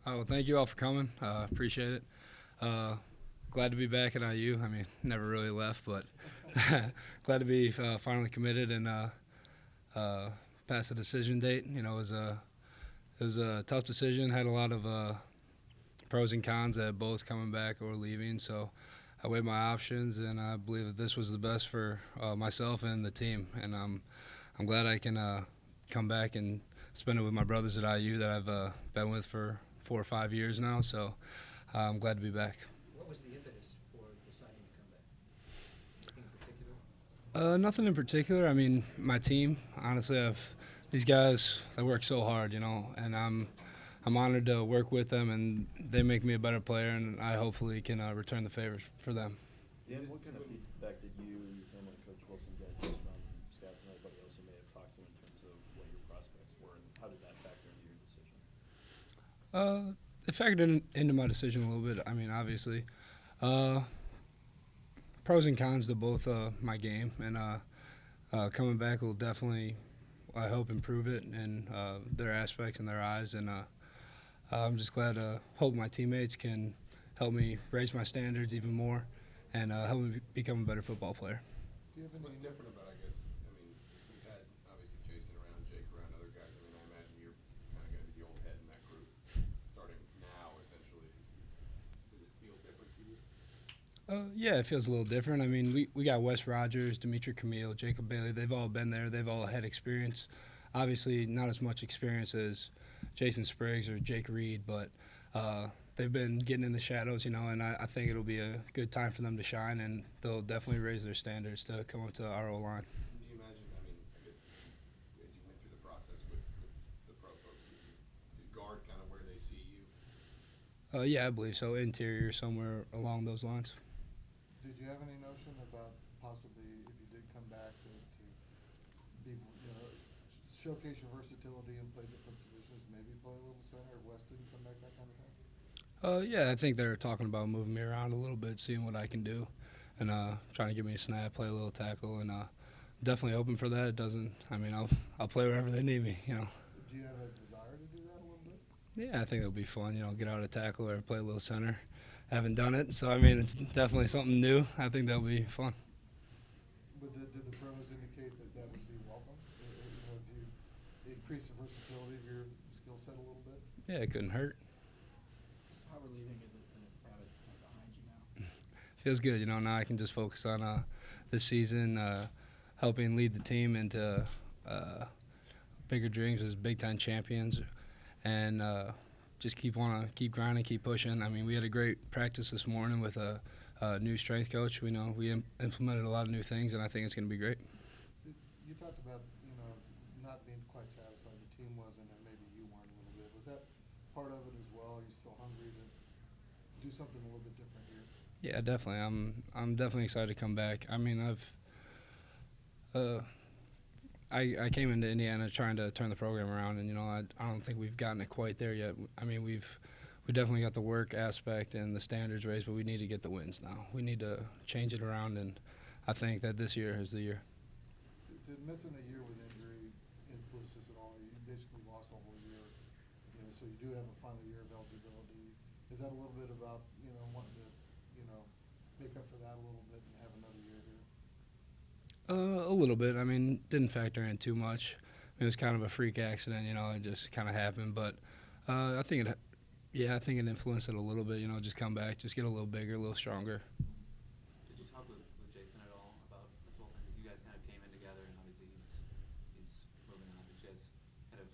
Well, thank you all for coming. Appreciate it. Uh, Glad to be back at IU. I mean, never really left, but glad to be finally committed and uh, past the decision date. It was a tough decision. Had a lot of pros and cons at both coming back or leaving. So I weighed my options, and I believe that this was the best for myself and the team. And I'm glad I can come back and spend it with my brothers at IU that I've been with for 4 or 5 years now. So I'm glad to be back. What was the impetus for deciding to come back? Anything in particular? Nothing in particular. I mean, my team. Honestly, I've these guys. They work so hard, and I'm honored to work with them, and they make me a better player, and I hopefully can return the favor for them. Dan, what kind of feedback did you, your family, and Coach Wilson get just from scouts and everybody else you may have talked to in terms of what your prospects were, and how did that factor into your decision? It factored into my decision a little bit. I mean, obviously, uh, pros and cons to both my game, and coming back will definitely, I hope, improve it in their aspects and their eyes. And I'm just glad. Hope my teammates can help me raise my standards even more, and help me become a better football player. Do you have What's different about, I guess, I mean, we've had obviously Jason around, Jake around, other guys. I mean, I imagine you're kind of going to be the old head in that group starting now, essentially. Does it feel different to you? Yeah, it feels a little different. I mean, we got Wes Rogers, Dimitri Camille, Jacob Bailey. They've all been there. They've all had experience. Obviously, not as much experience as Jason Spriggs or Jake Reed, but they've been getting in the shadows, and I think it'll be a good time for them to shine, and they'll definitely raise their standards to come up to our O-line. Do you imagine, I mean, I guess as you went through the process with the pro folks, is guard kind of where they see you? Yeah, I believe so. Interior, somewhere along those lines. Did you have any notion about possibly, if you did come back, to be, showcase your versatility and play different positions, maybe play a little center? West didn't come back, that kind of thing? Yeah, I think they're talking about moving me around a little bit, seeing what I can do, and trying to give me a snap, play a little tackle, and definitely open for that. It doesn't. I mean, I'll play wherever they need me. Do you have a desire to do that a little bit? Yeah, I think it'll be fun. Get out of tackle or play a little center. I haven't done it, so I mean, it's definitely something new. I think that'll be fun. But did the pros indicate that would be welcome? Do you increase the versatility of your skill set a little bit? Yeah, it couldn't hurt. How relieving is it to have it behind you now? Feels good. Now I can just focus on this season, helping lead the team into bigger dreams as Big Ten champions, and just keep grinding, keep pushing. I mean, we had a great practice this morning with a new strength coach. We implemented a lot of new things, and I think it's going to be great. You talked about, not being quite satisfied, the team wasn't, and maybe you weren't a little bit. Was that part of it as well? Are you still hungry to do something a little bit different here? Yeah, definitely. I'm definitely excited to come back. I mean, I came into Indiana trying to turn the program around, and I don't think we've gotten it quite there yet. I mean, we definitely got the work aspect and the standards raised, but we need to get the wins now. We need to change it around, and I think that this year is the year. Did missing a year with injury influence this at all? You basically lost a whole year, so you do have a final year of eligibility. Is that a little bit about, wanting to, make up for that a little bit and have another year here? A little bit. I mean, didn't factor in too much. It was kind of a freak accident, it just kind of happened. But I think it influenced it a little bit. Just come back, just get a little bigger, a little stronger. Did you talk with Jason at all about this whole thing? Because you guys kind of came in together, and obviously he's moving on. Did you guys kind of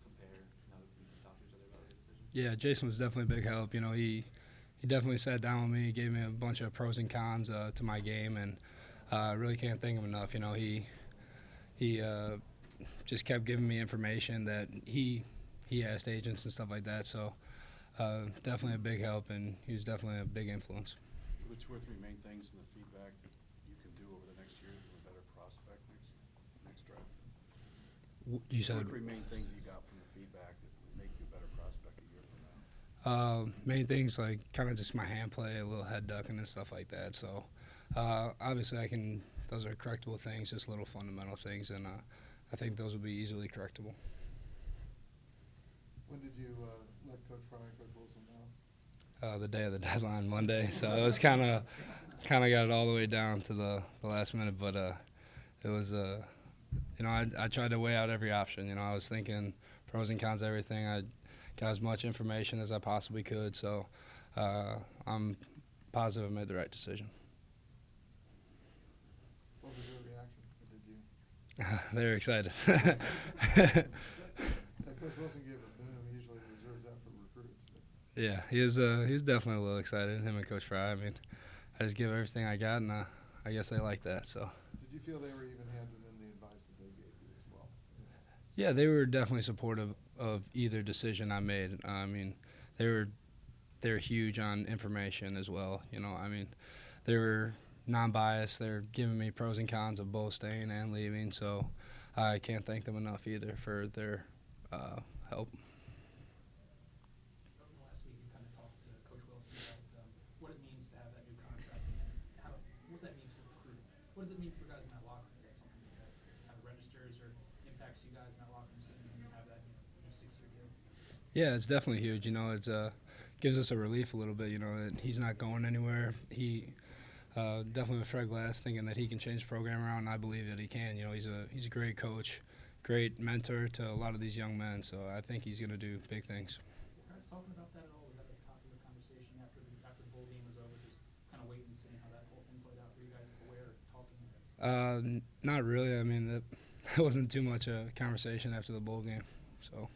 compare notes and talk to each other about the decision? Yeah, Jason was definitely a big help. He definitely sat down with me, gave me a bunch of pros and cons to my game, and I really can't thank him enough. He just kept giving me information that he asked agents and stuff like that. So definitely a big help, and he was definitely a big influence. What are 2 or 3 main things in the feedback that you can do over the next year to be a better prospect next draft? You said 2 or 3 main things you got from the feedback that would make you a better prospect a year from now. main things like kind of just my hand play, a little head ducking and stuff like that. So obviously those are correctable things, just little fundamental things, and I think those will be easily correctable. When did you let Coach Fry and Coach Wilson now? The day of the deadline, Monday. So it was kind of got it all the way down to the last minute. But it was, I tried to weigh out every option. I was thinking pros and cons of everything. I got as much information as I possibly could. So I'm positive I made the right decision. What was your reaction? Did you? They were excited. Coach Wilson gave a boom. He usually reserves that for recruits. But Yeah, he was definitely a little excited, him and Coach Fry. I mean, I just give everything I got, and I guess they like that. So. did you feel they were even-handed in the advice that they gave you as well? Yeah, they were definitely supportive of either decision I made. I mean, they're huge on information as well. I mean, they were non-biased. They're giving me pros and cons of both staying and leaving. So I can't thank them enough either for their help. Over the last week, you kind of talked to Coach Wilson about what it means to have that new contract and then what that means for recruiting. What does it mean for guys in that locker room? Is that something that kind of registers or impacts you guys in that locker room seeing when you have that new 6-year deal? Yeah, it's definitely huge. It's gives us a relief a little bit. That he's not going anywhere. He definitely with Fred Glass thinking that he can change the program around, and I believe that he can. He's a great coach, great mentor to a lot of these young men. So I think he's going to do big things. Were guys talking about that at all? Was that at the top of the conversation after the bowl game was over? Just kind of waiting and seeing how that whole thing played out. Were you guys aware, talking? Not really. I mean, that wasn't too much a conversation after the bowl game. So.